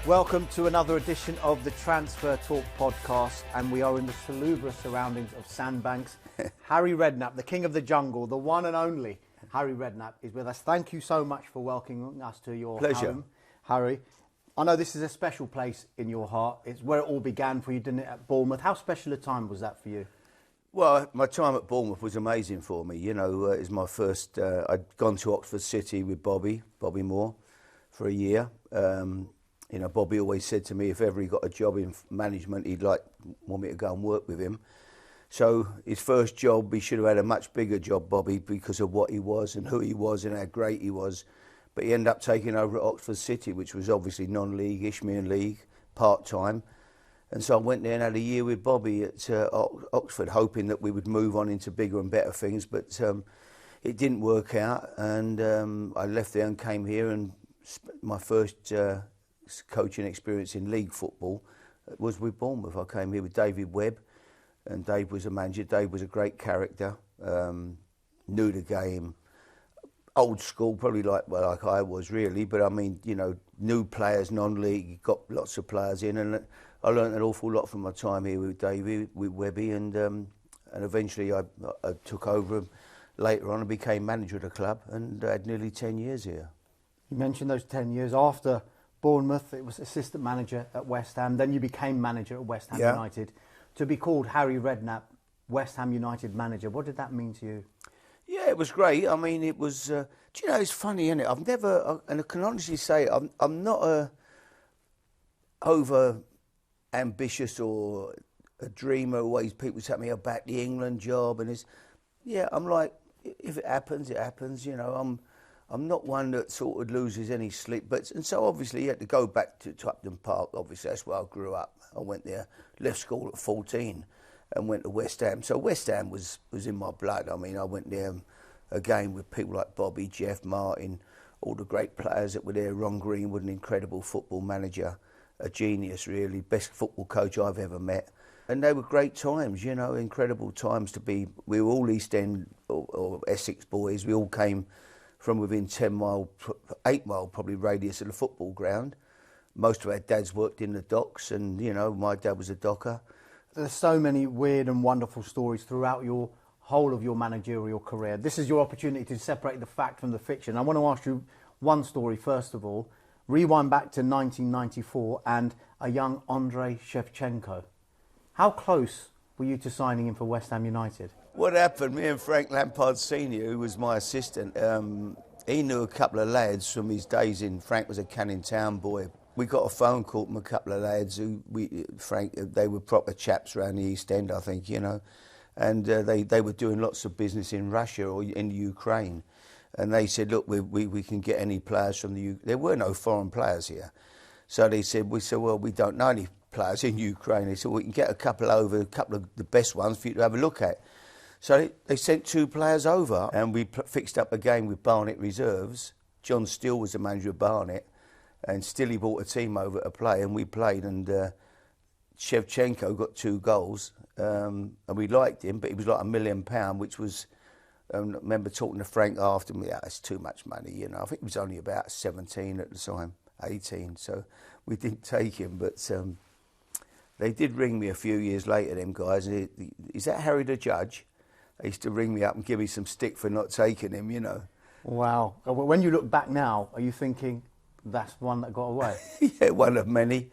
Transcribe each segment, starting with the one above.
Welcome to another edition of the Transfer Talk podcast, and we are in the salubrious surroundings of Sandbanks. Harry Redknapp, the king of the jungle, the one and only Harry Redknapp is with us. Thank you so much for welcoming us to your home, Harry. I know this is a special place in your heart. It's where it all began for you, didn't it, at Bournemouth? How special a time was that for you? Well, my time at Bournemouth was amazing for me. You know, it was my first... I'd gone to Oxford City with Bobby Moore, for a year. You know, Bobby always said to me if ever he got a job in management, he'd want me to go and work with him. So his first job, he should have had a much bigger job, Bobby, because of what he was and who he was and how great he was. But he ended up taking over at Oxford City, which was obviously non-league, Isthmian League, part-time. And so I went there and had a year with Bobby at Oxford, hoping that we would move on into bigger and better things. But it didn't work out, and I left there and came here, and my first coaching experience in league football was with Bournemouth. I came here with David Webb, and Dave was a manager. Dave was a great character, knew the game, old school, probably like I was really, but I mean, you know, new players, non-league, got lots of players in, and I learned an awful lot from my time here with David, with Webby, and eventually I took over later on and became manager of the club, and I had nearly 10 years here. You mentioned those 10 years. After Bournemouth, it was assistant manager at West Ham, then you became manager at West Ham United. To be called Harry Redknapp, West Ham United manager, what did that mean to you? Yeah, it was great. I mean, it was... do you know, it's funny, isn't it? I've never... and I can honestly say, I'm not over ambitious or a dreamer. Always people tell me about the England job, and it's... Yeah, I'm like, if it happens, it happens, you know. I'm not one that sort of loses any sleep. And so obviously you had to go back to Upton Park. Obviously that's where I grew up. I went there, left school at 14 and went to West Ham. So West Ham was in my blood. I mean, I went there again with people like Bobby, Jeff, Martin, all the great players that were there. Ron Greenwood, an incredible football manager, a genius really, best football coach I've ever met. And they were great times, you know, incredible times to be. We were all East End or Essex boys. We all came from within 8 mile probably radius of the football ground. Most of our dads worked in the docks, and you know, my dad was a docker. There's so many weird and wonderful stories throughout your whole of your managerial career. This is your opportunity to separate the fact from the fiction. I want to ask you one story first of all. Rewind back to 1994 and a young Andrei Shevchenko. How close were you to signing him for West Ham United? What happened, me and Frank Lampard Senior, who was my assistant, he knew a couple of lads from his days in... Frank was a Canning Town boy. We got a phone call from a couple of lads who, they were proper chaps around the East End, I think, you know, and they were doing lots of business in Russia or in Ukraine. And they said, look, we can get any players from the... There were no foreign players here. So we said, well, we don't know any players in Ukraine. They said, well, we can get a couple over, a couple of the best ones for you to have a look at. So they sent 2 players over, and we fixed up a game with Barnet Reserves. John Steele was the manager of Barnet, and still he brought a team over to play, and we played, and Shevchenko got 2 goals, and we liked him, but he was like £1 million, which was... I remember talking to Frank after me, that's too much money, you know. I think he was only about 17 at the time, 18, so we didn't take him, but they did ring me a few years later, them guys. Is that Harry the Judge? They used to ring me up and give me some stick for not taking him, you know. Wow. When you look back now, are you thinking that's one that got away? Yeah, one of many.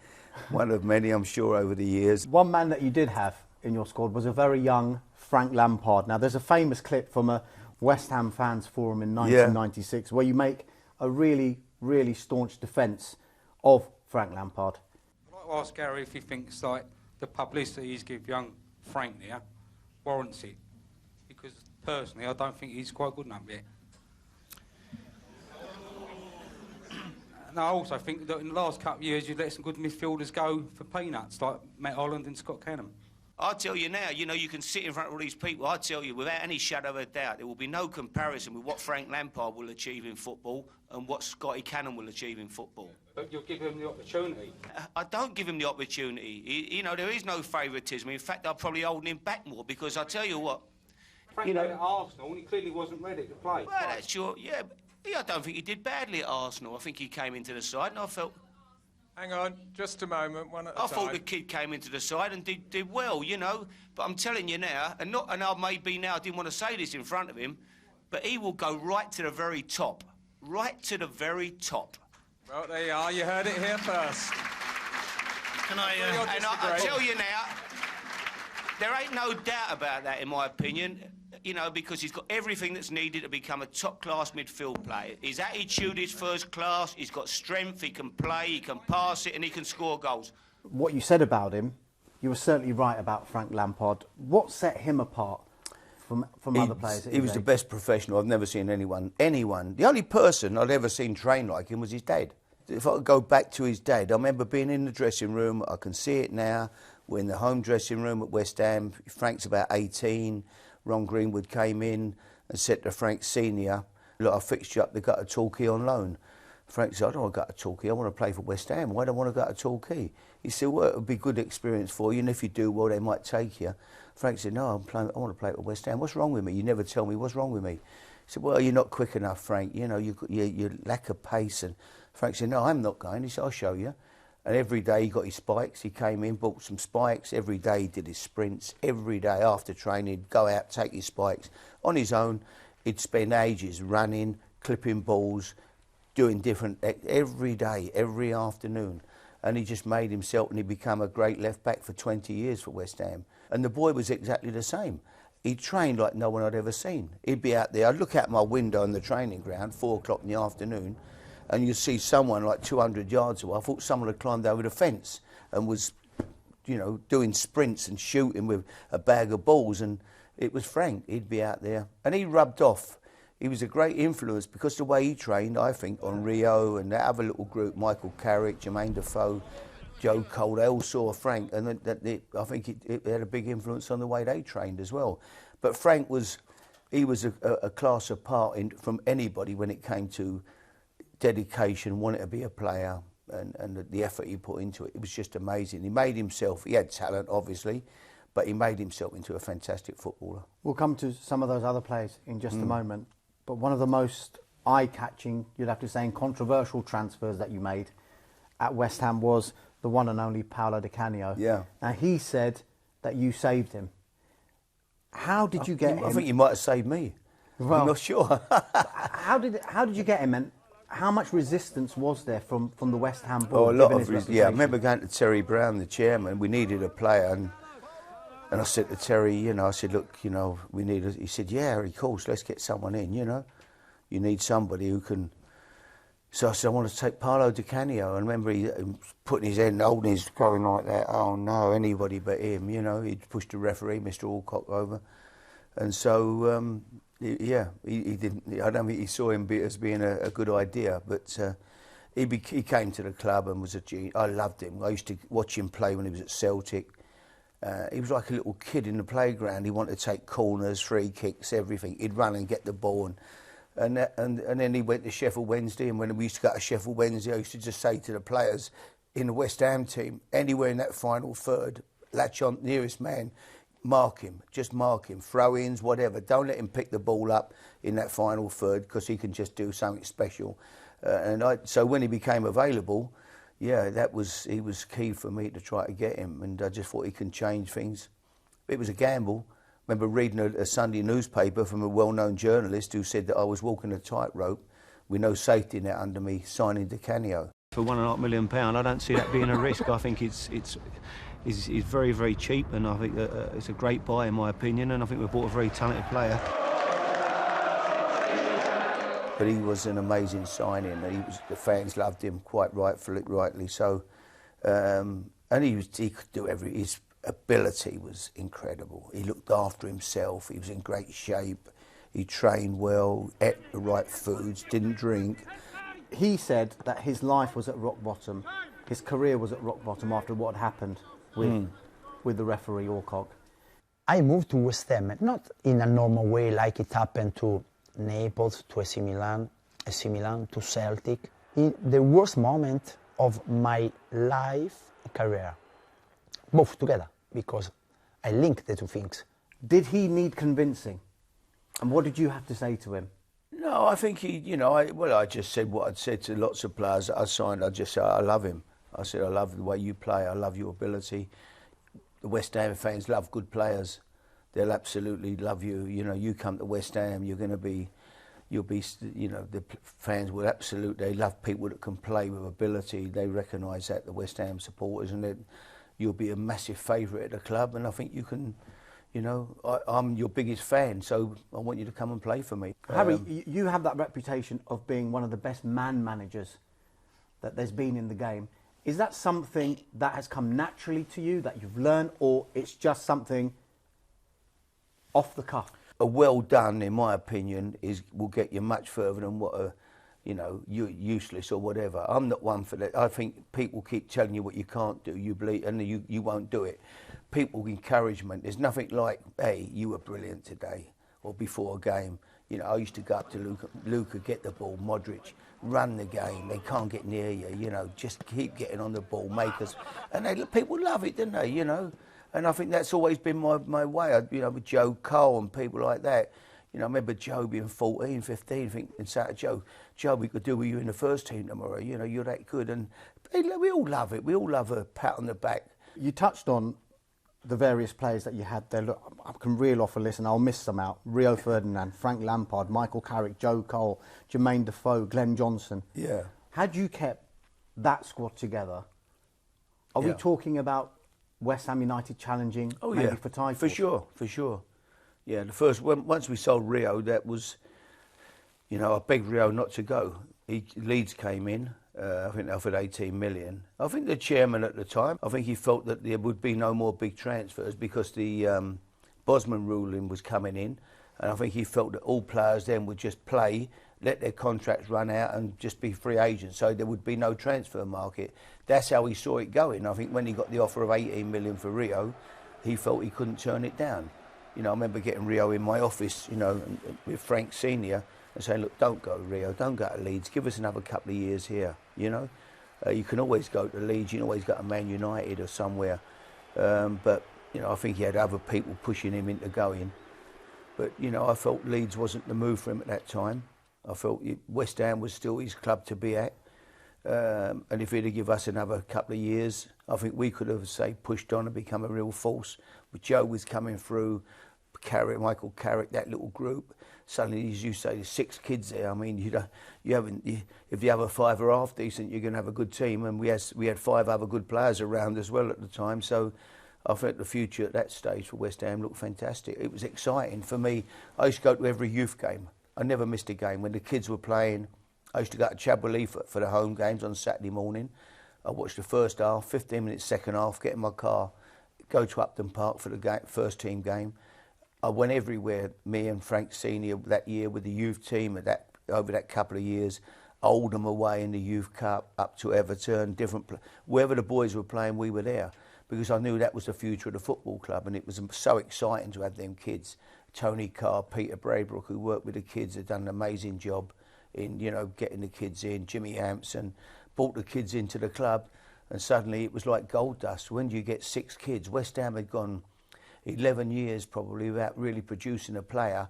One of many, I'm sure, over the years. One man that you did have in your squad was a very young Frank Lampard. Now, there's a famous clip from a West Ham fans forum in 1996 where you make a really, really staunch defence of Frank Lampard. I'd like to ask Gary if he thinks like the publicity he's given young Frank there warrants it. Because personally, I don't think he's quite good enough yet. And I also think that in the last couple of years, you've let some good midfielders go for peanuts, like Matt Holland and Scott Canham. I tell you now, you know, you can sit in front of all these people. I tell you, without any shadow of a doubt, there will be no comparison with what Frank Lampard will achieve in football and what Scotty Canham will achieve in football. But you'll give him the opportunity. I don't give him the opportunity. You know, there is no favouritism. In fact, I'm probably holding him back more because I tell you what. Frank you know, at Arsenal, and he clearly wasn't ready to play. Well, that's your... Yeah, I don't think he did badly at Arsenal. I think he came into the side and I felt... Hang on, just a moment, one at a time. I thought the kid came into the side and did well, you know. But I'm telling you now, and I maybe now didn't want to say this in front of him, but he will go right to the very top. Right to the very top. Well, there you are. You heard it here first. And I tell you now, there ain't no doubt about that, in my opinion, you know, because he's got everything that's needed to become a top-class midfield player. His attitude is first class, he's got strength, he can play, he can pass it, and he can score goals. What you said about him, you were certainly right about Frank Lampard. What set him apart from other players? He was the best professional. I've never seen anyone. The only person I'd ever seen train like him was his dad. If I could go back to his dad, I remember being in the dressing room. I can see it now. We're in the home dressing room at West Ham. Frank's about 18. Ron Greenwood came in and said to Frank Senior, "Look, I fixed you up to go to Torquay on loan." Frank said, "I don't want to go to Torquay. I want to play for West Ham. Why do I want to go to Torquay?" He said, "Well, it would be a good experience for you, and if you do well, they might take you." Frank said, "No, I want to play for West Ham. What's wrong with me? You never tell me what's wrong with me." He said, "Well, you're not quick enough, Frank. You know, you lack of pace." And Frank said, "No, I'm not going." He said, "I'll show you." And every day he got his spikes. He came in, bought some spikes. Every day he did his sprints. Every day after training, he'd go out, take his spikes. On his own, he'd spend ages running, clipping balls, doing different, every day, every afternoon. And he just made himself, and he became a great left-back for 20 years for West Ham. And the boy was exactly the same. He trained like no one I'd ever seen. He'd be out there. I'd look out my window on the training ground, 4 o'clock in the afternoon, and you'd see someone like 200 yards away. I thought someone had climbed over the fence and was, you know, doing sprints and shooting with a bag of balls, and it was Frank. He'd be out there. And he rubbed off. He was a great influence because the way he trained, I think, on Rio and that other little group, Michael Carrick, Jermaine Defoe, Joe Cole, they all saw Frank, and I think it had a big influence on the way they trained as well. But Frank was a class apart from anybody when it came to dedication, wanting to be a player, and the effort he put into it. It was just amazing. He made himself, he had talent obviously, but he made himself into a fantastic footballer. We'll come to some of those other players in just a moment, but one of the most eye-catching, you'd have to say, and controversial transfers that you made at West Ham was the one and only Paolo Di Canio. Yeah. Now, he said that you saved him. How did you get him? I think you might have saved me. Well, I'm not sure. how did you get him, and how much resistance was there from the West Ham board? Oh, a lot of resistance. I remember going to Terry Brown, the chairman. We needed a player, and I said to Terry, you know, I said, "Look, you know, we need." He said, "Yeah, of course, let's get someone in. You know, you need somebody who can." So I said, "I want to take Paolo Di Canio." And I remember he putting his head and holding his, going like that. "Oh no, anybody but him." You know, he'd pushed the referee, Mr. Alcock, over, and so. He didn't. I don't think he saw him as being a good idea, but he came to the club and was a genius. I loved him. I used to watch him play when he was at Celtic. He was like a little kid in the playground. He wanted to take corners, free kicks, everything. He'd run and get the ball, and then he went to Sheffield Wednesday. And when we used to go to Sheffield Wednesday, I used to just say to the players in the West Ham team, anywhere in that final third, latch on nearest man. Mark him, just mark him, throw-ins, whatever. Don't let him pick the ball up in that final third because he can just do something special. So when he became available, yeah, he was key for me to try to get him, and I just thought he can change things. It was a gamble. I remember reading a Sunday newspaper from a well-known journalist who said that I was walking a tightrope with no safety net under me, signing Di Canio. For £1.5 million, I don't see that being a risk. I think it's very, very cheap, and I think it's a great buy in my opinion, and I think we've bought a very talented player. But he was an amazing signing. The fans loved him, quite rightly so. And he could do his ability was incredible. He looked after himself. He was in great shape. He trained well, ate the right foods, didn't drink. He said that his life was at rock bottom. His career was at rock bottom after what had happened with the referee Alcock. I moved to West Ham, not in a normal way like it happened to Naples, to AC Milan, to Celtic. In the worst moment of my life and career, both together, because I linked the two things. Did he need convincing? And what did you have to say to him? No, I think I just said what I'd said to lots of players that I signed. I just said, I love him. I said, I love the way you play. I love your ability. The West Ham fans love good players. They'll absolutely love you. You know, you come to West Ham, you'll be, you know, the fans will absolutely, they love people that can play with ability. They recognise that, the West Ham supporters, and you'll be a massive favourite at the club. And I think you can, you know, I'm your biggest fan, so I want you to come and play for me. Harry, you have that reputation of being one of the best man managers that there's been in the game. Is that something that has come naturally to you, that you've learned, or it's just something off the cuff? A well done, in my opinion, will get you much further than what a, you know, you're useless or whatever. I'm not one for that. I think people keep telling you what you can't do, you believe, and you won't do it. People encouragement. There's nothing like, hey, you were brilliant today, or before a game. You know, I used to go up to Luka, get the ball, Modric, run the game. They can't get near you. You know, just keep getting on the ball, make us, and people love it, don't they? You know. And I think that's always been my way, you know, with Joe Cole and people like that. You know, I remember Joe being 14, 15, thinking, Joe, we could do with you in the first team tomorrow. You know, you're that good. And we all love it. We all love a pat on the back. You touched on the various players that you had there. Look, I can reel off a list and I'll miss some out. Rio Ferdinand, Frank Lampard, Michael Carrick, Joe Cole, Jermaine Defoe, Glenn Johnson. Yeah. Had you kept that squad together, are we talking about West Ham United challenging maybe for titles? For sure. Yeah, once we sold Rio, that was, you know, I begged Rio not to go. Leeds came in, I think they offered 18 million. I think the chairman at the time, I think he felt that there would be no more big transfers because the Bosman ruling was coming in, and I think he felt that all players then would just play, let their contracts run out and just be free agents, so there would be no transfer market. That's how he saw it going. I think when he got the offer of 18 million for Rio, he felt he couldn't turn it down. You know, I remember getting Rio in my office, you know, with Frank Senior, and saying, look, don't go Rio, don't go to Leeds, give us another couple of years here, you know. You can always go to Leeds, you can always go to Man United or somewhere. But, you know, I think he had other people pushing him into going. But, you know, I felt Leeds wasn't the move for him at that time. I felt West Ham was still his club to be at. And if he'd have given us another couple of years, I think we could have, say, pushed on and become a real force. But Joe was coming through, Michael Carrick, that little group. Suddenly, as you say, there's 6 kids there. I mean, if the other 5 are half decent, you're going to have a good team. And we had 5 other good players around as well at the time. So I think the future at that stage for West Ham looked fantastic. It was exciting for me. I used to go to every youth game. I never missed a game. When the kids were playing, I used to go to Chadwell for the home games on Saturday morning. I watched the first half, 15 minutes second half, get in my car, go to Upton Park for the first team game. I went everywhere, me and Frank Senior that year with the youth team over that couple of years. Oldham away in the Youth Cup, up to Everton, wherever the boys were playing, we were there. Because I knew that was the future of the football club, and it was so exciting to have them kids. Tony Carr, Peter Braybrook, who worked with the kids, had done an amazing job in, you know, getting the kids in. Jimmy Hampson brought the kids into the club, and suddenly it was like gold dust. When do you get 6 kids? West Ham had gone 11 years probably without really producing a player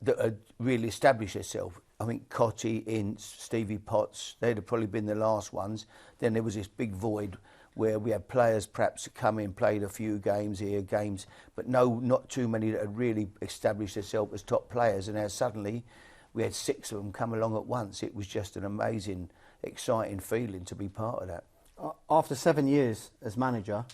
that had really established herself. I think Cotty, Ince, Stevie Potts, they'd have probably been the last ones. Then there was this big void where we had players perhaps come in, played a few games, but not too many that had really established themselves as top players. And now suddenly we had 6 of them come along at once. It was just an amazing, exciting feeling to be part of that. After 7 years as manager,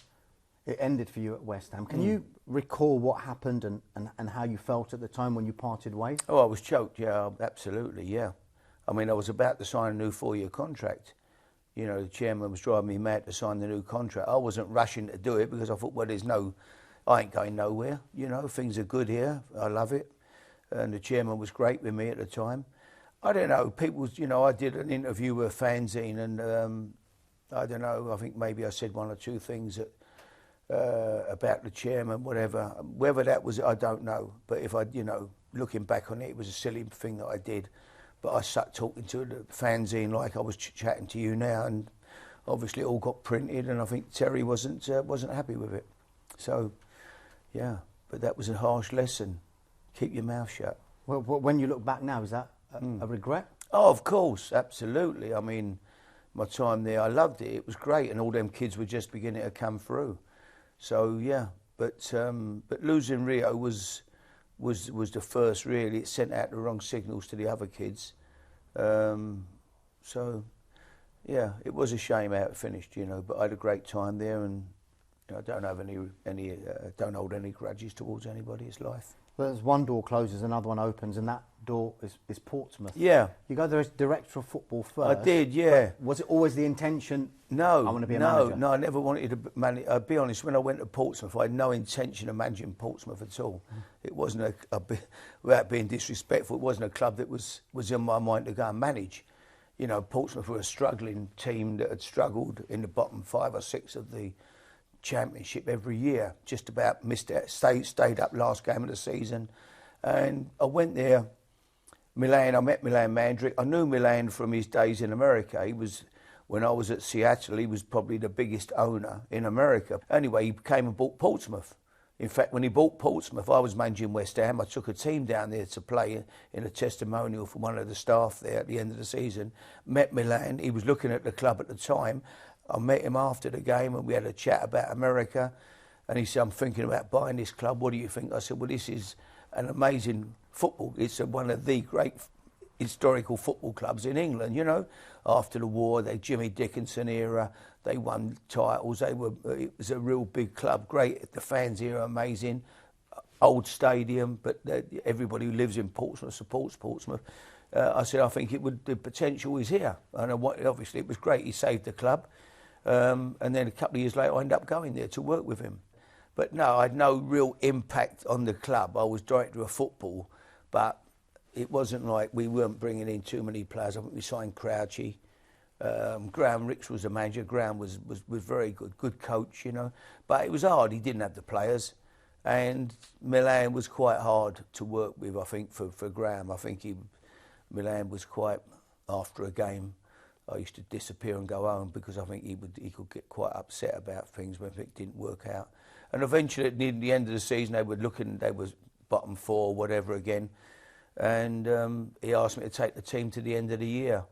it ended for you at West Ham. Can you recall what happened and how you felt at the time when you parted ways? Oh, I was choked, yeah, absolutely, yeah. I mean, I was about to sign a new 4-year contract. You know, the chairman was driving me mad to sign the new contract. I wasn't rushing to do it because I thought, well, I ain't going nowhere. You know, things are good here. I love it. And the chairman was great with me at the time. I don't know, I did an interview with a fanzine and I don't know, I think maybe I said 1 or 2 things that, about the chairman, whatever. Whether that was, I don't know. But if looking back on it, it was a silly thing that I did. But I sat talking to the fanzine like I was chatting to you now, and obviously it all got printed, and I think Terry wasn't happy with it. So, yeah, but that was a harsh lesson. Keep your mouth shut. Well, when you look back now, is that a regret? Oh, of course, absolutely. I mean, my time there, I loved it. It was great, and all them kids were just beginning to come through. So yeah, but losing Rio was the first really. It sent out the wrong signals to the other kids. So yeah, it was a shame how it finished, you know. But I had a great time there, and you know, I don't have don't hold any grudges towards anybody. It's life. Well, there's one door closes, another one opens, and that door is Portsmouth. Yeah. You go there as director of football first. I did, yeah. Was it always the intention? No, I want to be a manager. No, I never wanted to manage. I'll be honest, when I went to Portsmouth, I had no intention of managing Portsmouth at all. It wasn't without being disrespectful, it wasn't a club that was in my mind to go and manage. You know, Portsmouth were a struggling team that had struggled in the bottom 5 or 6 of the Championship every year. Just about missed it. Stayed up last game of the season, and I went there. Milan, I met Milan Mandrick. I knew Milan from his days in America. He was, when I was at Seattle, he was probably the biggest owner in America. Anyway, he came and bought Portsmouth. In fact, when he bought Portsmouth, I was managing West Ham. I took a team down there to play in a testimonial for one of the staff there at the end of the season. Met Milan. He was looking at the club at the time. I met him after the game and we had a chat about America. And he said, I'm thinking about buying this club. What do you think? I said, well, this is an amazing football. It's one of the great historical football clubs in England, you know. After the war, the Jimmy Dickinson era, they won titles. It was a real big club, great. The fans here are amazing. Old stadium, but everybody who lives in Portsmouth supports Portsmouth. I said, I think the potential is here. And obviously it was great. He saved the club. And then a couple of years later, I ended up going there to work with him. But no, I had no real impact on the club. I was director of football, but it wasn't like we weren't bringing in too many players. I think we signed Crouchy. Graham Ricks was the manager. Graham was very good coach, you know. But it was hard. He didn't have the players. And Milan was quite hard to work with, I think, for Graham. I think Milan was quite, after a game, I used to disappear and go home because I think he could get quite upset about things when it didn't work out. And eventually, at the end of the season, they was bottom 4, whatever again. And he asked me to take the team to the end of the year.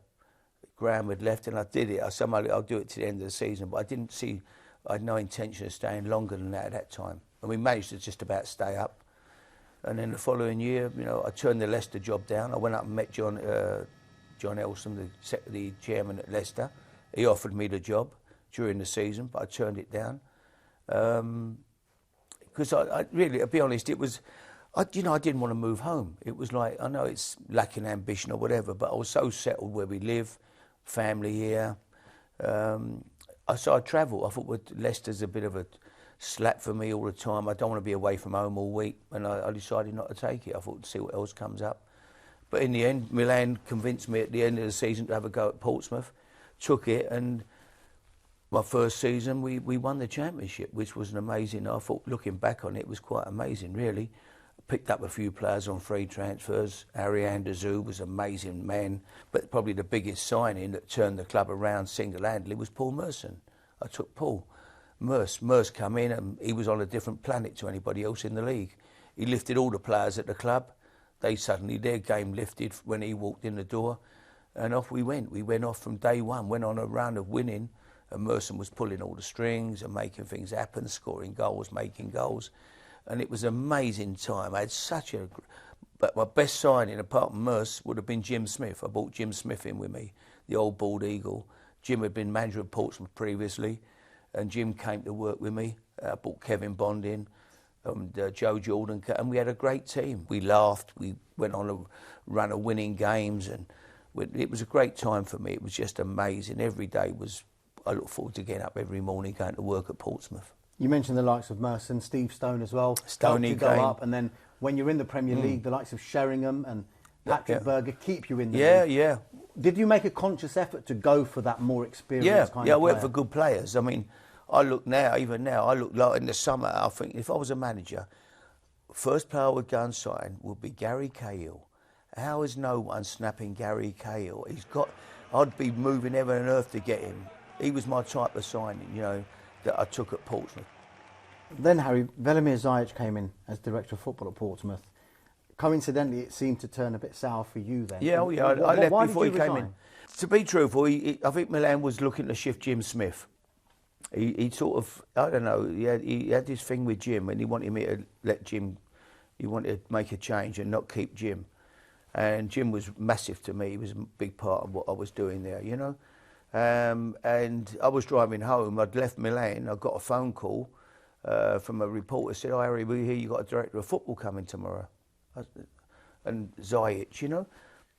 Graham had left, and I did it. I said, I'll do it to the end of the season. But I had no intention of staying longer than that at that time. And we managed to just about stay up. And then the following year, you know, I turned the Leicester job down. I went up and met John Elson, the chairman at Leicester. He offered me the job during the season, but I turned it down. Because I really, to be honest, it was, I didn't want to move home. It was like, I know it's lacking ambition or whatever, but I was so settled where we live, family here. So I travel. I thought, well, Leicester's a bit of a slap for me all the time. I don't want to be away from home all week, and I decided not to take it. I thought, see what else comes up. But in the end, Milan convinced me at the end of the season to have a go at Portsmouth. Took it, and my first season, we won the championship, which was an amazing. I thought, looking back on it, it was quite amazing, really. Picked up a few players on free transfers. Ariane Dazou was an amazing man, but probably the biggest signing that turned the club around single-handedly was Paul Merson. I took Paul. Merce come in, and he was on a different planet to anybody else in the league. He lifted all the players at the club. Their game lifted when he walked in the door, and off we went. We went off from day one, went on a run of winning, and Merson was pulling all the strings and making things happen, scoring goals, making goals. And it was an amazing time. I had but my best signing, apart from Merce, would have been Jim Smith. I brought Jim Smith in with me, the old bald eagle. Jim had been manager of Portsmouth previously, and Jim came to work with me. I brought Kevin Bond in, and Joe Jordan, and we had a great team. We laughed, we went on a run of winning games, and it was a great time for me. It was just amazing. Every day I look forward to getting up every morning, going to work at Portsmouth. You mentioned the likes of Merson, Steve Stone as well. Stoney go up, and then when you're in the Premier League, the likes of Sheringham and Patrick Berger keep you in the league. Yeah. Did you make a conscious effort to go for that more experienced kind of player? I went for good players. I mean, even now, I look like in the summer, I think if I was a manager, first player I would go and sign would be Gary Cahill. How is no one snapping Gary Cahill? I'd be moving heaven and earth to get him. He was my type of signing, you know, that I took at Portsmouth. Then, Harry, Velimir Zajic came in as director of football at Portsmouth. coincidentally, it seemed to turn a bit sour for you then. Yeah, I left why before did he you came resign? in. To be truthful, I think Milan was looking to shift Jim Smith. He sort of, I don't know, he had this thing with Jim, and he wanted me to let Jim, he wanted to make a change and not keep Jim. And Jim was massive to me. He was a big part of what I was doing there, you know. And I was driving home. I'd left Milan. I got a phone call from a reporter. Said, "Oh, Harry, we hear you got a director of football coming tomorrow." And Zajic, you know.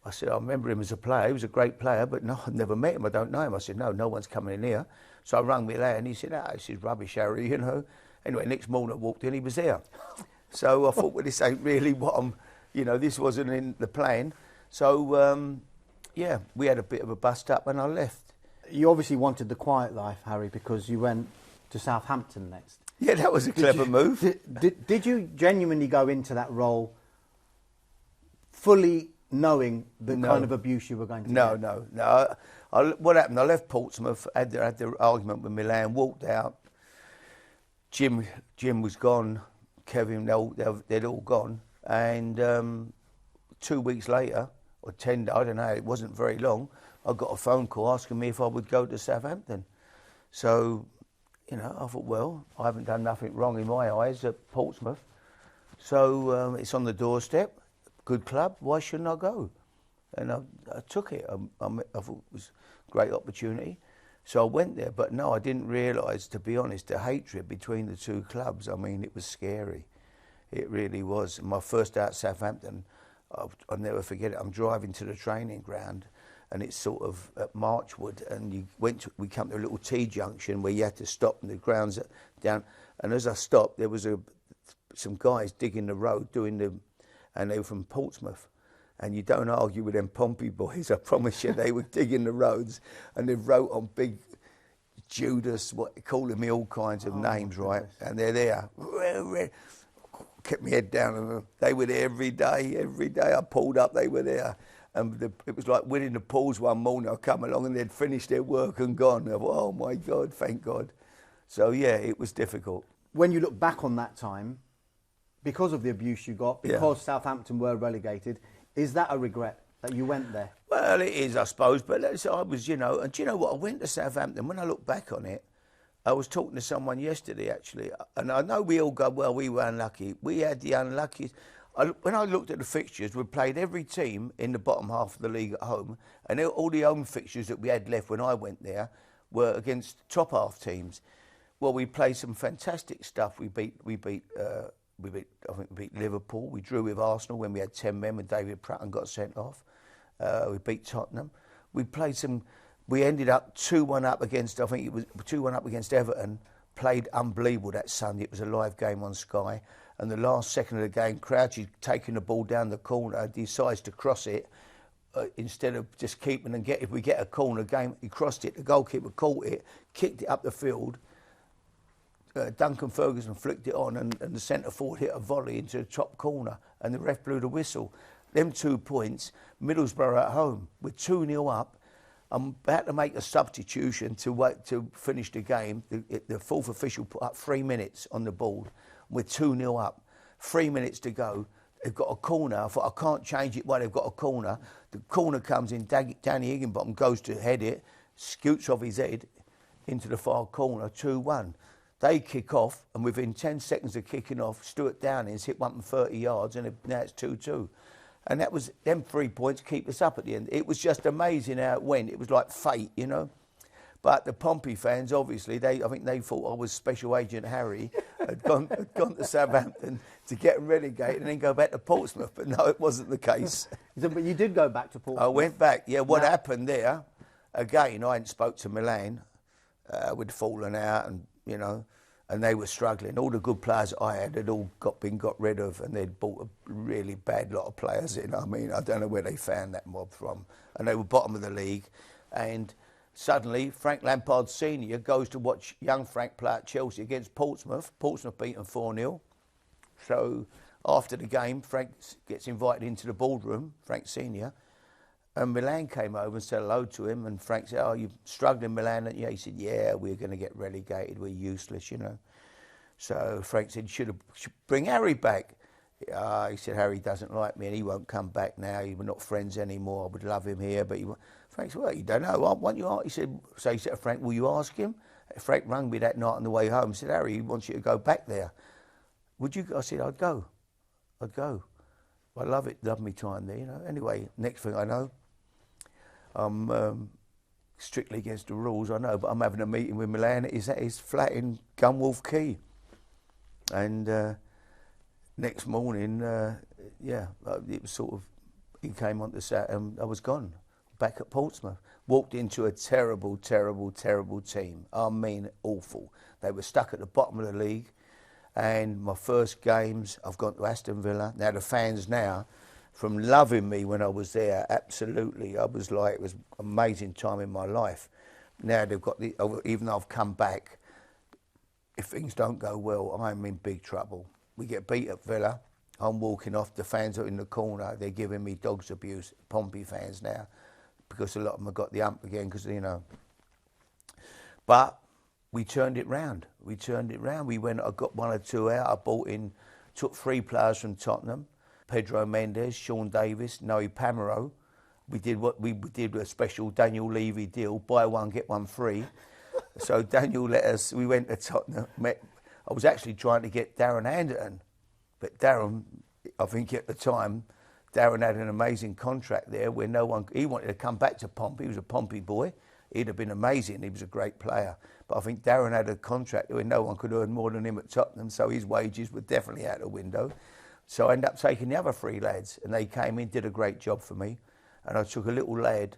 I said, "I remember him as a player. He was a great player, but no, I've never met him. I don't know him." I said, no one's coming in here. So I rang Milan. He said, "This is rubbish, Harry, you know." Anyway, next morning I walked in, he was there. So I thought, well, this ain't really what I'm, you know, this wasn't in the plan. So, yeah, we had a bit of a bust up and I left. You obviously wanted the quiet life, Harry, because you went to Southampton next. Yeah, that was a clever move. Did you genuinely go into that role fully knowing the kind of abuse you were going to get? No. What happened? I left Portsmouth, had the argument with Milan, walked out. Jim was gone. Kevin, they'd all gone. And 2 weeks later, or 10, I don't know, it wasn't very long, I got a phone call asking me if I would go to Southampton. So, you know, I thought, well, I haven't done nothing wrong in my eyes at Portsmouth. So it's on the doorstep, good club, why shouldn't I go? And I took it. I thought it was a great opportunity. So I went there, but no, I didn't realise, to be honest, the hatred between the two clubs. I mean, it was scary. It really was. My first day at Southampton, I'll never forget it. I'm driving to the training ground, and it's sort of at Marchwood, and we come to a little T-junction where you had to stop, and the ground's down. And as I stopped, there was some guys digging the road, and they were from Portsmouth. And you don't argue with them Pompey boys, I promise you. They were digging the roads, and they wrote on big Judas, calling me all kinds of names, right? And they're there. Kept my head down, and they were there every day. Every day I pulled up, they were there. And it was like winning the pools one morning. I come along and they'd finished their work and gone. I thought, oh my God, thank God. So yeah, it was difficult. When you look back on that time, because of the abuse you got, because Southampton were relegated, is that a regret that you went there? Well, it is, I suppose. But I was, you know, and do you know what? I went to Southampton. When I look back on it, I was talking to someone yesterday, actually, and I know we all go, well, we were unlucky. We had the unluckiest. When I looked at the fixtures, we played every team in the bottom half of the league at home, and all the home fixtures that we had left when I went there were against top half teams. Well, we played some fantastic stuff. We beat Liverpool. We drew with Arsenal when we had 10 men when David Pratton got sent off. We beat Tottenham. We ended up 2-1 up against, I think it was 2-1 up against Everton. Played unbelievable that Sunday. It was a live game on Sky. And the last second of the game, Crouch is taking the ball down the corner, decides to cross it instead of just keeping and if we get a corner game, he crossed it. The goalkeeper caught it, kicked it up the field. Duncan Ferguson flicked it on, and the centre forward hit a volley into the top corner, and the ref blew the whistle. Them 2 points, Middlesbrough at home, we're 2-0 up. I'm about to make a substitution to finish the game. The fourth official put up 3 minutes on the board. We're 2-0 up. 3 minutes to go. They've got a corner. I thought, I can't change it while they've got a corner. The corner comes in. Danny Higginbottom goes to head it, scoots off his head into the far corner, 2-1. They kick off, and within 10 seconds of kicking off, Stuart Downing's hit one from 30 yards, and now it's 2-2. And that was, them 3 points keep us up at the end. It was just amazing how it went. It was like fate, you know. But the Pompey fans, obviously, I think they thought I was Special Agent Harry, had gone to Southampton to get relegated and then go back to Portsmouth. But no, it wasn't the case. But you did go back to Portsmouth. I went back. Yeah, what happened there, again, I hadn't spoke to Milan. We'd fallen out, and, you know, and they were struggling. All the good players I had all been got rid of, and they'd bought a really bad lot of players in. I mean, I don't know where they found that mob from. And they were bottom of the league. And suddenly, Frank Lampard Senior goes to watch young Frank play at Chelsea against Portsmouth. Portsmouth beat them 4-0. So after the game, Frank gets invited into the boardroom, Frank Senior. And Milan came over and said hello to him, and Frank said, "Oh, you're struggling, Milan?" And he said, "Yeah, we're going to get relegated. We're useless, you know." So Frank said, "You should bring Harry back." He said, Harry doesn't like me and he won't come back now. We're not friends anymore. I would love him here, but Frank said, well, you don't know. Why you ask? He said, so he said to Frank, will you ask him? Frank rang me that night on the way home. He said, Harry, he wants you to go back there. Would you? I said, I'd go. I love it, love me time there, you know. Anyway, next thing I know, I'm strictly against the rules, I know, but I'm having a meeting with Milan at his flat in Gunwolf Quay. And next morning, it was sort of, he came on the set and I was gone, back at Portsmouth. Walked into a terrible, terrible, terrible team. I mean, awful. They were stuck at the bottom of the league. And my first games, I've gone to Aston Villa. Now the fans now, from loving me when I was there, absolutely, I was like, it was an amazing time in my life. Now they've got even though I've come back, if things don't go well, I'm in big trouble. We get beat at Villa, I'm walking off, the fans are in the corner, they're giving me dog's abuse, Pompey fans now, because a lot of them have got the ump again, because, you know. But we turned it round. We went, I got 1 or 2 out. Took 3 players from Tottenham, Pedro Mendes, Sean Davis, Noe Pamero. We did a special Daniel Levy deal, buy 1, get 1 free. So Daniel we went to Tottenham, I was actually trying to get Darren Anderton, but Darren, I think at the time, Darren had an amazing contract there where he wanted to come back to Pompey, he was a Pompey boy. He'd have been amazing, he was a great player. But I think Darren had a contract where no one could earn more than him at Tottenham, so his wages were definitely out the window. So I ended up taking the other 3 lads, and they came in, did a great job for me. And I took a little lad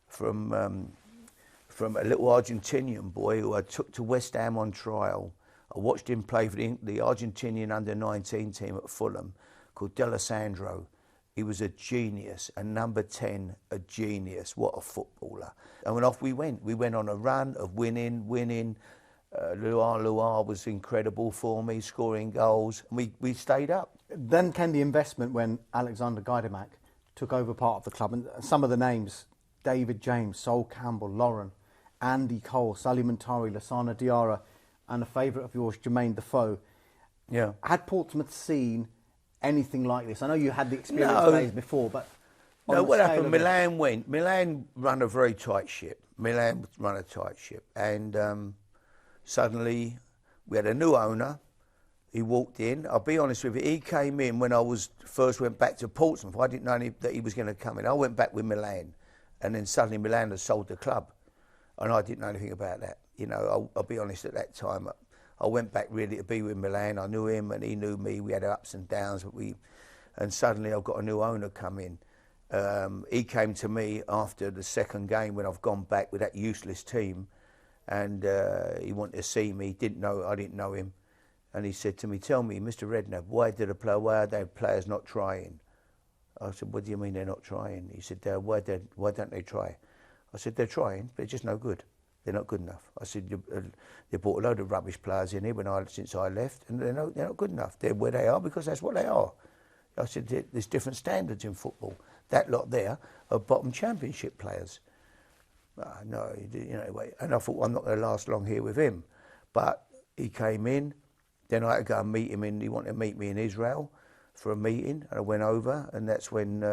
from a little Argentinian boy who I took to West Ham on trial. I watched him play for the Argentinian under-19 team at Fulham, called D'Alessandro. He was a genius, and number 10, a genius. What a footballer. And when off we went on a run of winning. Luar was incredible for me, scoring goals, and we stayed up. Then came the investment when Alexander Gaidamak took over part of the club, and some of the names, David James, Sol Campbell, Lauren, Andy Cole, Sally Montari, Lassana Diarra, and a favourite of yours, Jermaine Defoe. Yeah. Had Portsmouth seen anything like this? I know you had the experience days before, but no. What happened? Milan run a very tight ship. And suddenly we had a new owner. He walked in. I'll be honest with you. He came in when I first went back to Portsmouth. I didn't know that he was going to come in. I went back with Milan, and then suddenly Milan had sold the club, and I didn't know anything about that. You know, I'll be honest. At that time, I went back really to be with Milan. I knew him and he knew me. We had ups and downs, and suddenly I've got a new owner come in. He came to me after the second game when I've gone back with that useless team, and he wanted to see me. I didn't know him, and he said to me, "Tell me, Mr. Redknapp, why are they players not trying?" I said, "What do you mean they're not trying?" He said, "Why don't they try?" I said, "They're trying, but they're just no good. They're not good enough." I said, "They brought a load of rubbish players in here since I left, and they're not good enough. They're where they are because that's what they are." I said, "There's different standards in football. That lot there are bottom championship players." No, and I thought, I'm not going to last long here with him. But he came in, then I had to go and meet him he wanted to meet me in Israel for a meeting, and I went over, and that's when,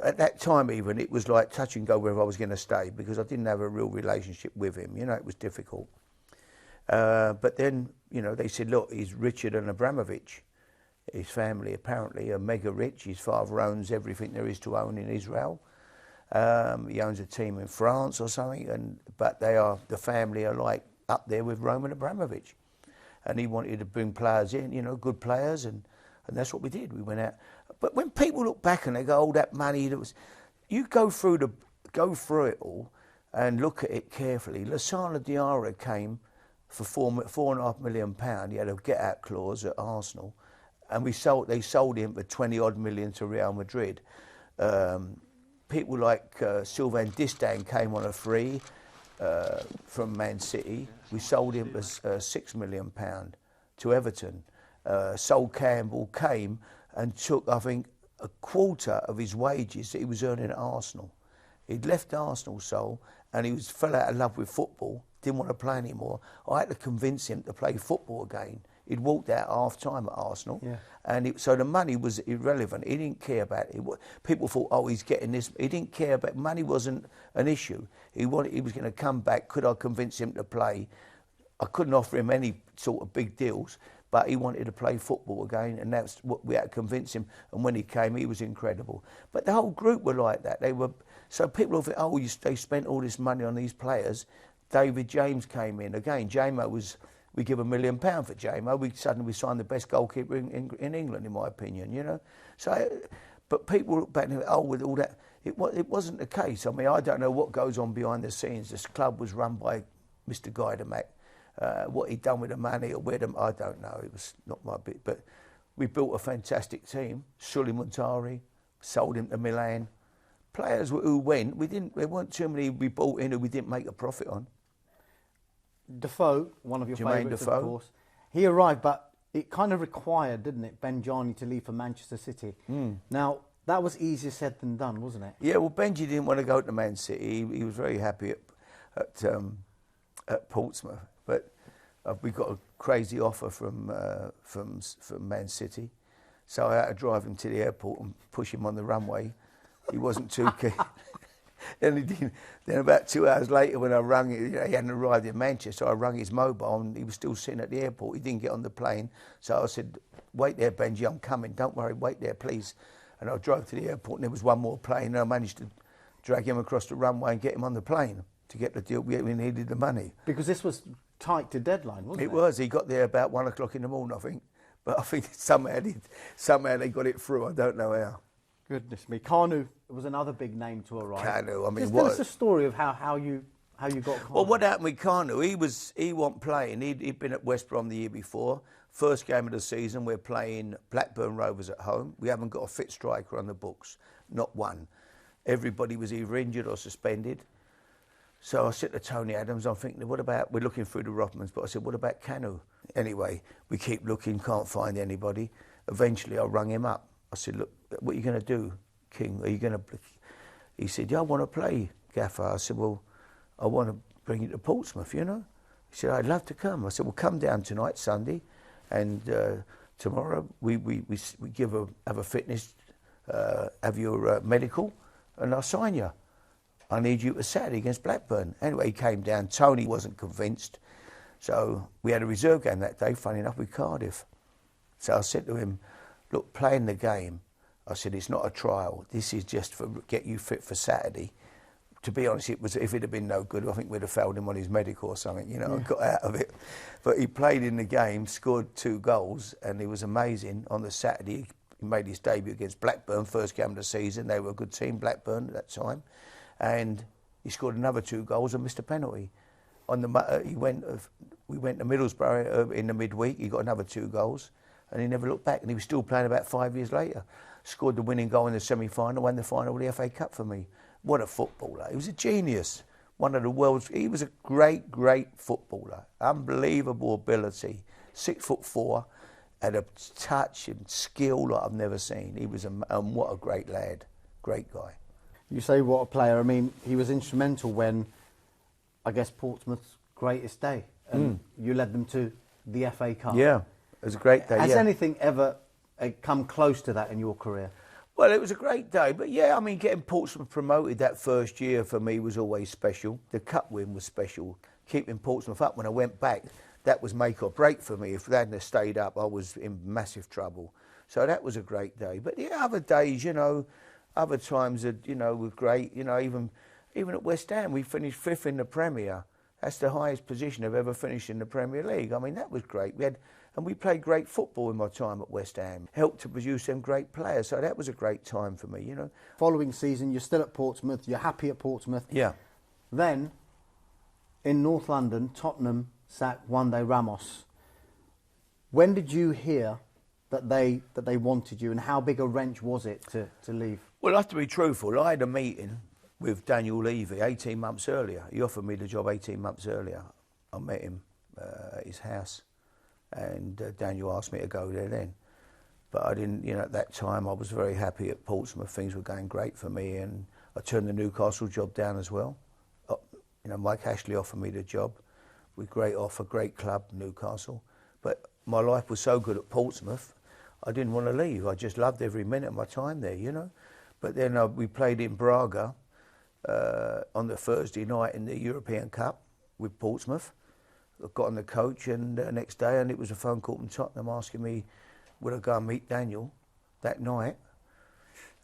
at that time even, it was like touch and go whether I was going to stay, because I didn't have a real relationship with him, it was difficult. But then, they said, look, he's richer than Abramovich. His family apparently are mega rich. His father owns everything there is to own in Israel. He owns a team in France or something, but the family are like up there with Roman Abramovich. And he wanted to bring players in, good players, and that's what we did. We went out. But when people look back and they go, "Oh, that money that was," you go through it all and look at it carefully. Lassana Diarra came for £4.5 million. He had a get-out clause at Arsenal, and they sold him for 20-odd million to Real Madrid. People like Sylvain Distin came on a free from Man City. We sold him for £6 million to Everton. Sol Campbell came and took, I think, a quarter of his wages that he was earning at Arsenal. He'd left Arsenal, Sol, and fell out of love with football, didn't want to play anymore. I had to convince him to play football again. He'd walked out half-time at Arsenal. Yeah. And so the money was irrelevant. He didn't care about it. People thought, oh, he's getting this. He didn't care about money. Wasn't an issue. He was going to come back. Could I convince him to play? I couldn't offer him any sort of big deals, but he wanted to play football again, and that's what we had to convince him. And when he came, he was incredible. But the whole group were like that. So people thought, oh, they spent all this money on these players. David James came in again. We give £1 million for Jamo. Suddenly we signed the best goalkeeper in England, in my opinion. You know. So, but people look back and think, oh, with all that, it wasn't the case. I mean, I don't know what goes on behind the scenes. This club was run by Mr. Guidermack. What he'd done with the money or where them, I don't know. It was not my bit. But we built a fantastic team. Sully Montari, sold him to Milan. Players who went, there weren't too many we bought in who we didn't make a profit on. Defoe, one of your favourites, of course. He arrived, but it kind of required, didn't it, Benjani to leave for Manchester City. Now, that was easier said than done, wasn't it? Yeah, well, Benji didn't want to go to Man City. He was very happy at Portsmouth. But we got a crazy offer from Man City. So I had to drive him to the airport and push him on the runway. He wasn't too keen. Then about 2 hours later, when I rang him, he hadn't arrived in Manchester. I rang his mobile, and he was still sitting at the airport. He didn't get on the plane, so I said, "Wait there, Benji. I'm coming. Don't worry. Wait there, please." And I drove to the airport, and there was one more plane, and I managed to drag him across the runway and get him on the plane to get the deal. We needed the money because this was tight to deadline, wasn't it? It was. He got there about 1 o'clock in the morning, I think. But I think somehow they got it through. I don't know how. Goodness me, Kanu was another big name to arrive. Kanu, I mean, just tell us the story of how you got Kanu. Well, what happened with Kanu? He wasn't playing. He'd been at West Brom the year before. First game of the season, we're playing Blackburn Rovers at home. We haven't got a fit striker on the books, not one. Everybody was either injured or suspended. So I said to Tony Adams, I'm thinking, we're looking through the Rothmans, but I said, what about Kanu? Anyway, we keep looking, can't find anybody. Eventually, I rung him up. I said, look, what are you going to do, King? Are you going to... He said, yeah, I want to play, Gaffer. I said, well, I want to bring you to Portsmouth, you know? He said, I'd love to come. I said, well, come down tonight, Sunday, and tomorrow we have a fitness, have your medical, and I'll sign you. I need you for Saturday against Blackburn. Anyway, he came down. Tony wasn't convinced. So we had a reserve game that day, funny enough, with Cardiff. So I said to him, look, playing the game, I said, it's not a trial. This is just for get you fit for Saturday. To be honest, if it had been no good, I think we'd have failed him on his medical or something, you know, and got out of it. But he played in the game, scored 2 goals, and he was amazing. On the Saturday, he made his debut against Blackburn, first game of the season. They were a good team, Blackburn, at that time. And he scored another 2 goals and missed a penalty. We went to Middlesbrough in the midweek. He got another 2 goals. And he never looked back, and he was still playing about 5 years later. Scored the winning goal in the semi-final, won the final of the FA Cup for me. What a footballer. He was a genius. He was a great, great footballer. Unbelievable ability. 6'4", had a touch and skill like I've never seen. He was what a great lad. Great guy. You say what a player. I mean, he was instrumental when, I guess, Portsmouth's greatest day. And you led them to the FA Cup. Yeah. It was a great day. Has anything ever come close to that in your career? Well, it was a great day, but yeah, I mean, getting Portsmouth promoted that first year for me was always special. The cup win was special. Keeping Portsmouth up when I went back, that was make or break for me. If they hadn't stayed up, I was in massive trouble. So that was a great day. But yeah, other days, you know, other times that, you know, were great. You know, even at West Ham, we finished 5th in the Premier. That's the highest position I've ever finished in the Premier League. I mean, that was great. We played great football in my time at West Ham. Helped to produce them great players. So that was a great time for me, you know. Following season, you're still at Portsmouth. You're happy at Portsmouth. Yeah. Then, in North London, Tottenham sacked Juande Ramos. When did you hear that they wanted you, and how big a wrench was it to leave? Well, I have to be truthful. I had a meeting with Daniel Levy 18 months earlier. He offered me the job 18 months earlier. I met him at his house. And Daniel asked me to go there then. But I didn't, you know, at that time I was very happy at Portsmouth. Things were going great for me, and I turned the Newcastle job down as well. You know, Mike Ashley offered me the job with great offer, great club, Newcastle. But my life was so good at Portsmouth, I didn't want to leave. I just loved every minute of my time there, you know. But then we played in Braga on the Thursday night in the European Cup with Portsmouth. I got on the coach and next day, and it was a phone call from Tottenham asking me would I go and meet Daniel that night.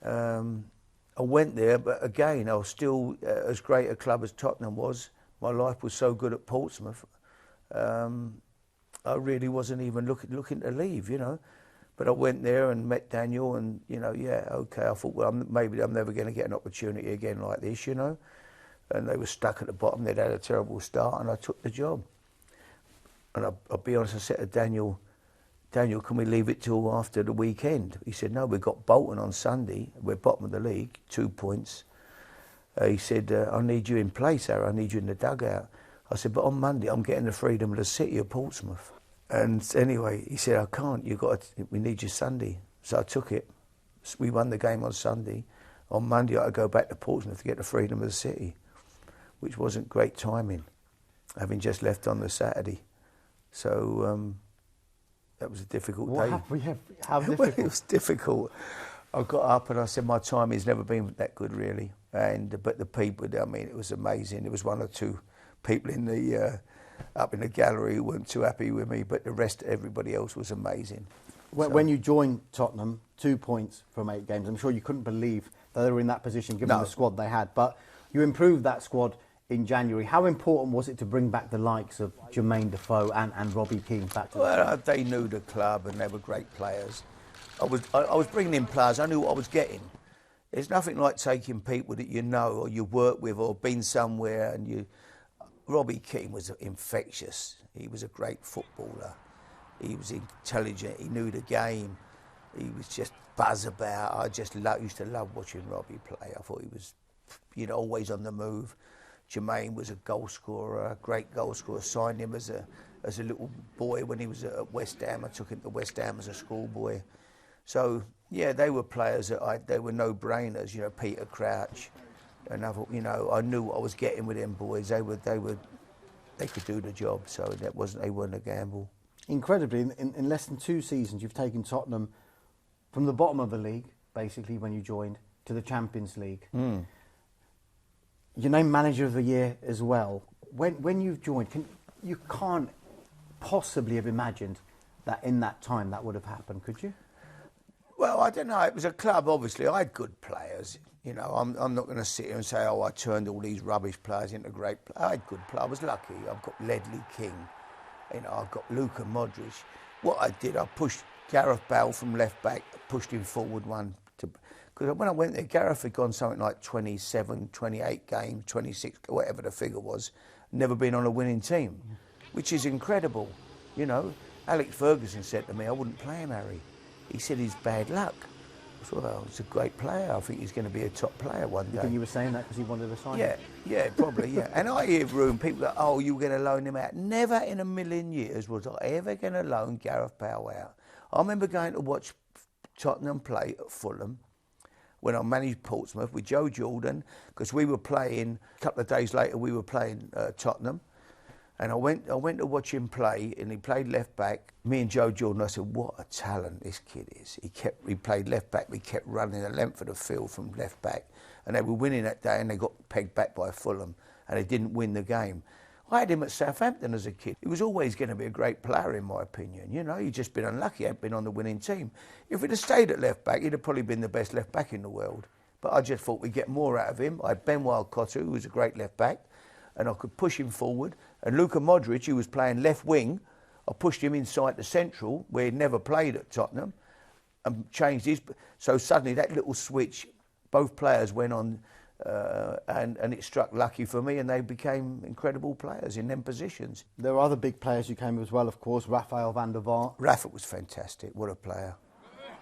I went there, but again, I was still as great a club as Tottenham was. My life was so good at Portsmouth. I really wasn't even looking to leave, you know. But I went there and met Daniel, and, you know, yeah, okay, I thought, well, maybe I'm never going to get an opportunity again like this, you know. And they were stuck at the bottom. They'd had a terrible start, and I took the job. And I'll be honest, I said to Daniel, can we leave it till after the weekend? He said, no, we've got Bolton on Sunday. We're bottom of the league, 2 points. He said, I need you in place, Harry. I need you in the dugout. I said, but on Monday, I'm getting the freedom of the city of Portsmouth. And anyway, he said, I can't. We need you Sunday. So I took it. We won the game on Sunday. On Monday, I had to go back to Portsmouth to get the freedom of the city, which wasn't great timing, having just left on the Saturday. So that was a difficult day. How difficult? Well, it was difficult. I got up and I said, my time has never been that good, really. But the people, I mean, it was amazing. There was one or two people in the up in the gallery who weren't too happy with me, but the rest, everybody else was amazing. When you joined Tottenham, 2 points from 8 games, I'm sure you couldn't believe that they were in that position given the squad they had. But you improved that squad in January. How important was it to bring back the likes of Jermaine Defoe and Robbie Keane back to the club? They knew the club and they were great players. I was bringing in players, I knew what I was getting. There's nothing like taking people that you know or you work with or been somewhere and you... Robbie Keane was infectious. He was a great footballer. He was intelligent. He knew the game. He was just buzz about. I just used to love watching Robbie play. I thought he was, you know, always on the move. Jermaine was a goal scorer, a great goal scorer. Signed him as a little boy when he was at West Ham. I took him to West Ham as a schoolboy. So yeah, they were players that they were no-brainers. You know, Peter Crouch. And I thought, you know, I knew what I was getting with them boys. They could do the job. So they weren't a gamble. Incredibly, in less than 2 seasons, you've taken Tottenham from the bottom of the league, basically, when you joined, to the Champions League. Mm. You're named Manager of the Year as well. When you've joined, you can't possibly have imagined that in that time that would have happened, could you? Well, I don't know. It was a club, obviously. I had good players. You know, I'm not going to sit here and say, oh, I turned all these rubbish players into great players. I had good players. I was lucky. I've got Ledley King. You know, I've got Luka Modric. What I did, I pushed Gareth Bale from left back, pushed him forward because when I went there, Gareth had gone something like 27, 28 games, 26, whatever the figure was, never been on a winning team, which is incredible. You know, Alex Ferguson said to me, I wouldn't play him, Harry. He said he's bad luck. I thought, oh, he's a great player. I think he's going to be a top player one day. You think you were saying that because he wanted to sign him? Yeah, probably, yeah. And I hear people go, oh, you were going to loan him out. Never in a million years was I ever going to loan Gareth Bale out. I remember going to watch Tottenham play at Fulham when I managed Portsmouth with Joe Jordan, because we were playing, a couple of days later, we were playing Tottenham. And I went to watch him play, and he played left back. Me and Joe Jordan, I said, what a talent this kid is. He played left back, we kept running the length of the field from left back. And they were winning that day, and they got pegged back by Fulham, and they didn't win the game. I had him at Southampton as a kid. He was always going to be a great player, in my opinion. You know, he'd just been unlucky, he hadn't been on the winning team. If he'd have stayed at left back, he'd have probably been the best left back in the world. But I just thought we'd get more out of him. I had Ben Wild-Cotter, who was a great left back, and I could push him forward. And Luka Modric, who was playing left wing, I pushed him inside the central, where he'd never played at Tottenham, and changed his... So suddenly that little switch, both players went on, and it struck lucky for me, and they became incredible players in them positions. There were other big players who came as well, of course. Rafael van der Vaart. Rafa was fantastic. What a player.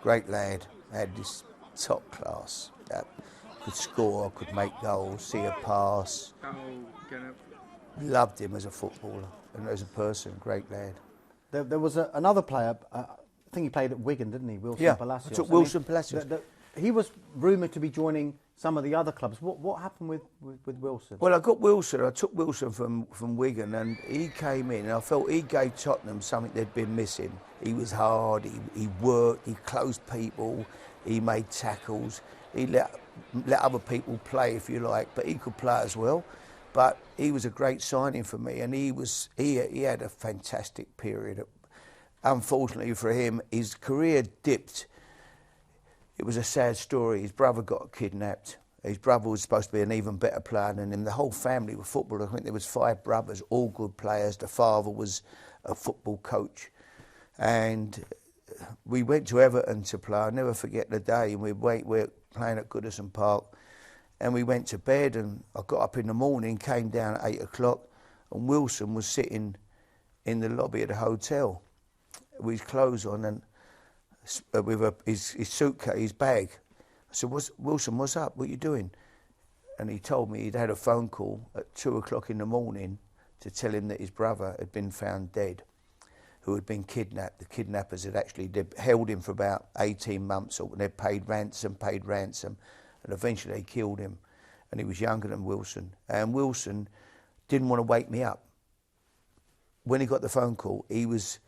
Great lad. Had this top class. Could score, could make goals, see a pass. Loved him as a footballer and as a person. Great lad. There was another player, I think he played at Wigan, didn't he? Wilson Palacios. I took Wilson Palacios. He was rumoured to be joining some of the other clubs. What happened with Wilson? Well, I took Wilson from Wigan, and he came in, and I felt he gave Tottenham something they'd been missing. He was hard, he worked, he closed people, he made tackles, he let other people play, if you like, but he could play as well. But he was a great signing for me, and he had a fantastic period. Unfortunately for him, his career dipped. It was a sad story. His brother got kidnapped. His brother was supposed to be an even better player than him. The whole family were footballers. I think there was 5 brothers, all good players. The father was a football coach. And we went to Everton to play. I'll never forget the day. And we were playing at Goodison Park. And we went to bed, and I got up in the morning, came down at 8 o'clock, and Wilson was sitting in the lobby of the hotel with his clothes on and with his suitcase, his bag. I said, Wilson, what's up? What are you doing? And he told me he'd had a phone call at 2 o'clock in the morning to tell him that his brother had been found dead, who had been kidnapped. The kidnappers had actually held him for about 18 months, or they'd paid ransom, and eventually they killed him. And he was younger than Wilson. And Wilson didn't want to wake me up. When he got the phone call, he was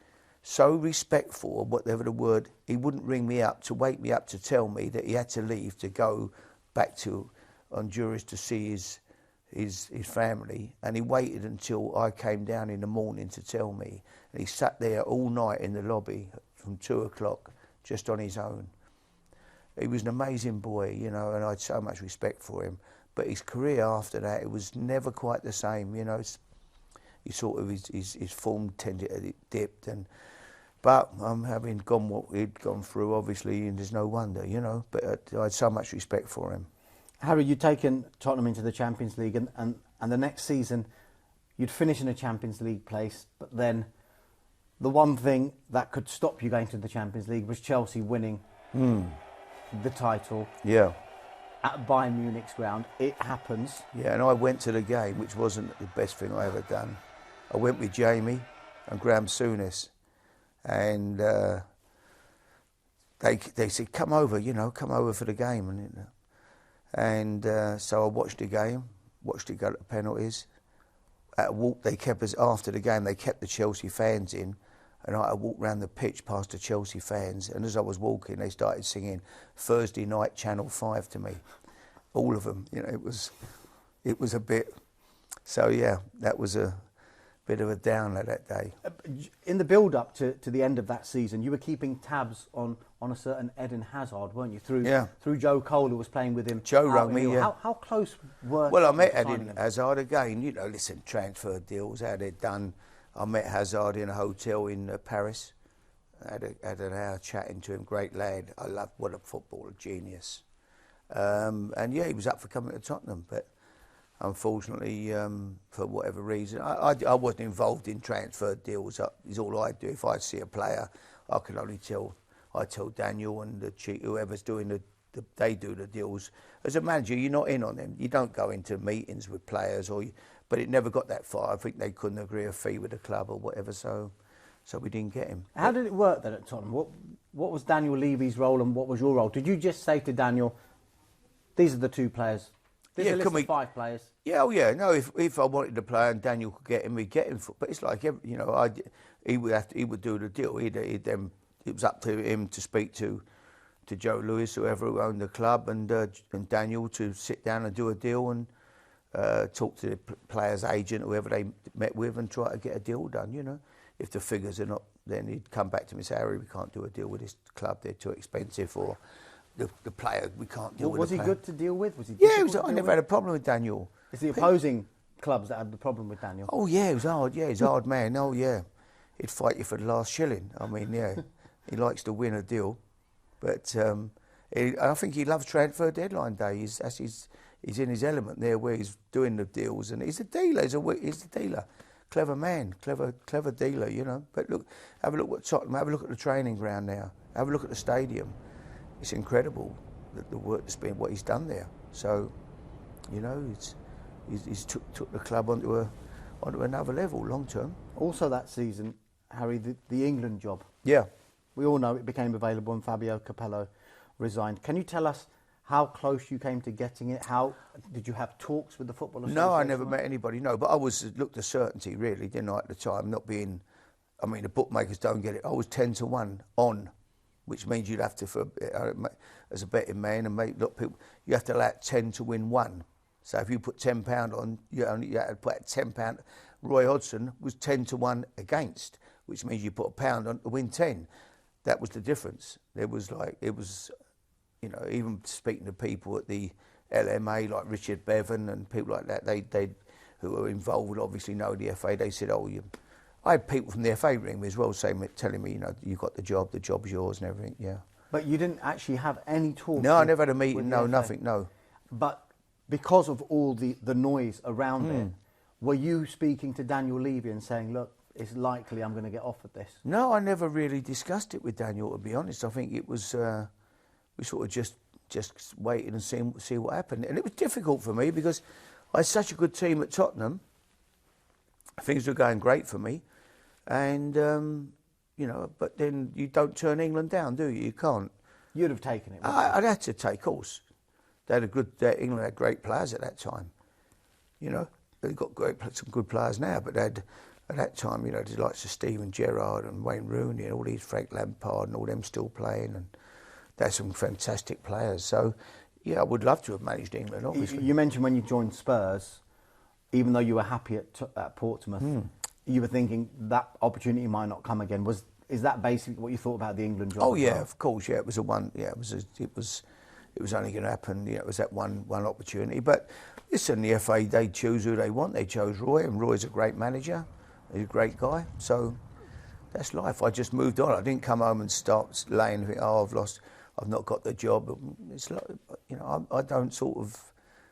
so respectful, or whatever the word, he wouldn't ring me up to wake me up to tell me that he had to leave to go back to Honduras to see his family. And he waited until I came down in the morning to tell me. And he sat there all night in the lobby from 2 o'clock just on his own. He was an amazing boy, you know, and I had so much respect for him. But his career after that, it was never quite the same, you know. He sort of, his form tended to dipped, but having gone what he'd gone through, obviously, and there's no wonder, you know. But I had so much respect for him. Harry, you'd taken Tottenham into the Champions League, and the next season you'd finish in a Champions League place, but then the one thing that could stop you going to the Champions League was Chelsea winning the title. Yeah. At Bayern Munich's ground. It happens. Yeah, and I went to the game, which wasn't the best thing I ever done. I went with Jamie and Graham Souness, and they said, come over for the game. And so I watched the game, watched it go to the penalties. At a walk, they kept us, after the game, they kept the Chelsea fans in, and I walked round the pitch past the Chelsea fans, and as I was walking, they started singing Thursday Night Channel 5 to me. All of them, you know, it was a bit. So yeah, that was a bit of a downer that day. In the build-up to the end of that season, you were keeping tabs on a certain Eden Hazard, weren't you? Through Joe Cole, who was playing with him. Joe rang me, yeah. How close were? Well, I met Eden Hazard again. You know, listen, transfer deals, how they're done. I met Hazard in a hotel in Paris. I had an hour chatting to him. Great lad. I love, what a footballer, genius. And yeah, he was up for coming to Tottenham, but unfortunately, for whatever reason, I wasn't involved in transfer deals. Is all I do. If I see a player, I can only tell. I tell Daniel and whoever's doing they do the deals. As a manager, you're not in on them. You don't go into meetings with players, but it never got that far. I think they couldn't agree a fee with the club or whatever, so we didn't get him. How did it work then at Tottenham? What was Daniel Levy's role and what was your role? Did you just say to Daniel, these are the 2 players? There's a list of 5 players. Yeah, oh yeah. No, if I wanted to play and Daniel could get him, we'd get him. But it's like, you know, he would do the deal. It was up to him to speak to Joe Lewis, whoever who owned the club, and Daniel to sit down and do a deal and talk to the player's agent, whoever they met with, and try to get a deal done, you know. If the figures are not, then he'd come back to me and say, Harry, we can't do a deal with this club, they're too expensive, or the player, we can't deal with the player. Was he good to deal with? Was he? Yeah, I never had a problem with Daniel. It's the opposing clubs that had the problem with Daniel. Oh yeah, he was hard. Yeah, he's a hard man. Oh yeah, he'd fight you for the last shilling. I mean, yeah, he likes to win a deal, but I think he loves transfer deadline day. He's in his element there, where he's doing the deals, and he's a dealer. He's a dealer, clever man, clever dealer, you know. But look, have a look at Tottenham. Have a look at the training ground now. Have a look at the stadium. It's incredible the work that's been, what he's done there. So, you know, he's took the club onto another level long term. Also that season, Harry, the England job. Yeah. We all know it became available and Fabio Capello resigned. Can you tell us how close you came to getting it? How did you have talks with the Football Association? No, I never met anybody, no. But I looked at certainty, really, didn't I, at the time, not being... I mean, the bookmakers don't get it. I was 10 to 1 on, which means you'd have to, as a betting man, and look, people, you have to allow 10 to win 1. So if you put £10 on, you had to put £10. Roy Hodgson was 10 to 1 against, which means you put £1 on to win 10. That was the difference. It was, you know, even speaking to people at the LMA, like Richard Bevan and people like that, they who were involved, obviously know the FA, they said, I had people from the FA ring me as well, telling me, you know, you got the job's yours and everything, yeah. But you didn't actually have any talks? No, I never had a meeting, no, nothing, no. But because of all the noise around it, were you speaking to Daniel Levy and saying, look, it's likely I'm going to get offered this? No, I never really discussed it with Daniel, to be honest. I think it was, we sort of just waited and see what happened. And it was difficult for me because I had such a good team at Tottenham. Things were going great for me. And, you know, but then you don't turn England down, do you? You can't. You'd have taken it, I'd had to take, of course. They had England had great players at that time. You know, they've got some good players now, but they had, at that time, you know, the likes of Steven Gerrard and Wayne Rooney and all these, Frank Lampard and all them still playing, and they had some fantastic players. So, yeah, I would love to have managed England, obviously. You mentioned when you joined Spurs, even though you were happy at Portsmouth, you were thinking that opportunity might not come again. Is that basically what you thought about the England job? Oh yeah, of course. Yeah, it was it was only going to happen. You know, it was that one opportunity. But listen, the FA, they choose who they want. They chose Roy, and Roy's a great manager. He's a great guy. So that's life. I just moved on. I didn't come home and start laying. I've not got the job. It's like, you know, I don't sort of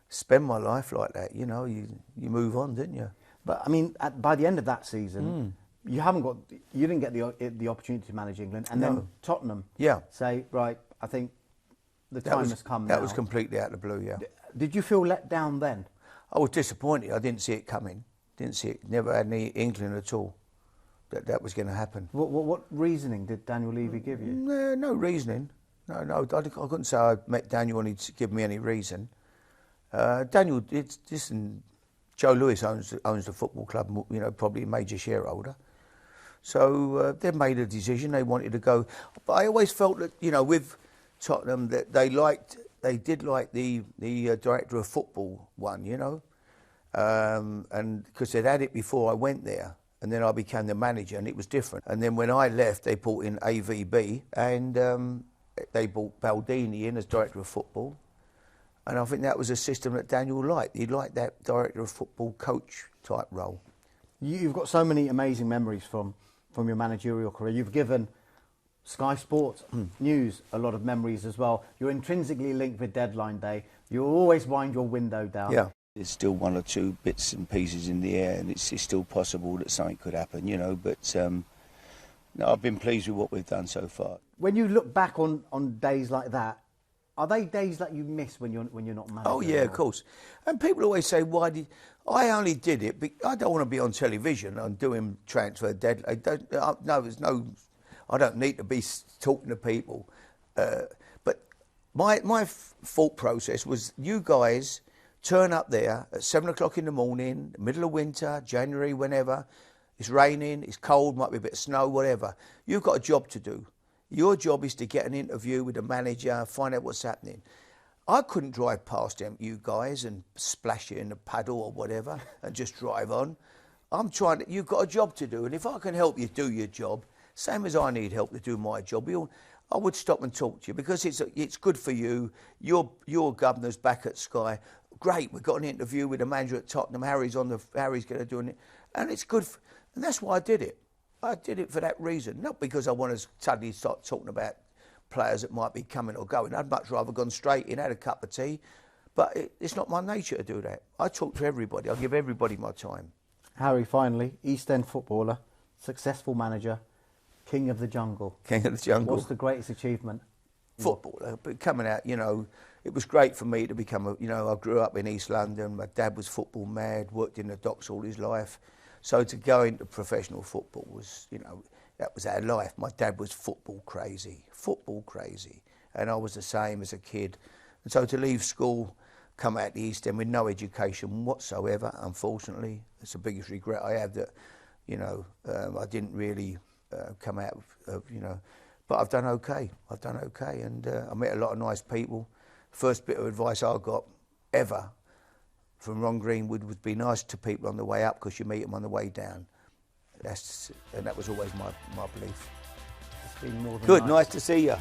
spend my life like that. You know, you move on, didn't you? But I mean, by the end of that season, you didn't get the opportunity to manage England, and then Tottenham say, right, I think the time has come now. That was completely out of the blue, yeah. Did you feel let down then? I was disappointed. I didn't see it coming. Never had any inkling at all that was going to happen. What reasoning did Daniel Levy give you? No reasoning. No, I couldn't say I met Daniel and he'd give me any reason. Daniel, Joe Lewis owns the football club, you know, probably a major shareholder. So they made a decision. They wanted to go. But I always felt that, you know, with Tottenham, that they did like the director of football one, you know, and because they'd had it before I went there, and then I became the manager, and it was different. And then when I left, they brought in AVB, and they brought Baldini in as director of football. And I think that was a system that Daniel liked. He liked that director of football coach type role. You've got so many amazing memories from your managerial career. You've given Sky Sports News a lot of memories as well. You're intrinsically linked with Deadline Day. You always wind your window down. Yeah. There's still one or two bits and pieces in the air, and it's still possible that something could happen, you know. But no, I've been pleased with what we've done so far. When you look back on days like that, are they days that you miss when you're not manager? Oh yeah, of course. And people always say, "Why did I only did it? I don't want to be on television and doing transfer deadline. I don't need to be talking to people." But my thought process was, you guys turn up there at 7 o'clock in the morning, middle of winter, January, whenever. It's raining, it's cold, might be a bit of snow, whatever. You've got a job to do. Your job is to get an interview with the manager, find out what's happening. I couldn't drive past them, you guys, and splash it in the paddle or whatever and just drive on. You've got a job to do, and if I can help you do your job, same as I need help to do my job, I would stop and talk to you, because it's good for you. Your governor's back at Sky. Great, we've got an interview with the manager at Tottenham. Harry's going to do it, and it's good. And that's why I did it. I did it for that reason, not because I want to suddenly start talking about players that might be coming or going. I'd much rather gone straight in, had a cup of tea, but it's not my nature to do that. I talk to everybody. I give everybody my time. Harry, finally, East End footballer, successful manager, king of the jungle. King of the jungle. What's the greatest achievement? Footballer, but coming out, you know, it was great for me to become I grew up in East London. My dad was football mad, worked in the docks all his life. So to go into professional football was, you know, that was our life. My dad was football crazy, and I was the same as a kid. And so to leave school, come out the East End with no education whatsoever, unfortunately, it's the biggest regret I have, that, you know, I didn't really come out of, you know, but I've done okay. I've done okay, and I met a lot of nice people. First bit of advice I got ever from Ron Greenwood would be nice to people on the way up, because you meet them on the way down. And that was always my belief. It's been more than Good, nice to see you.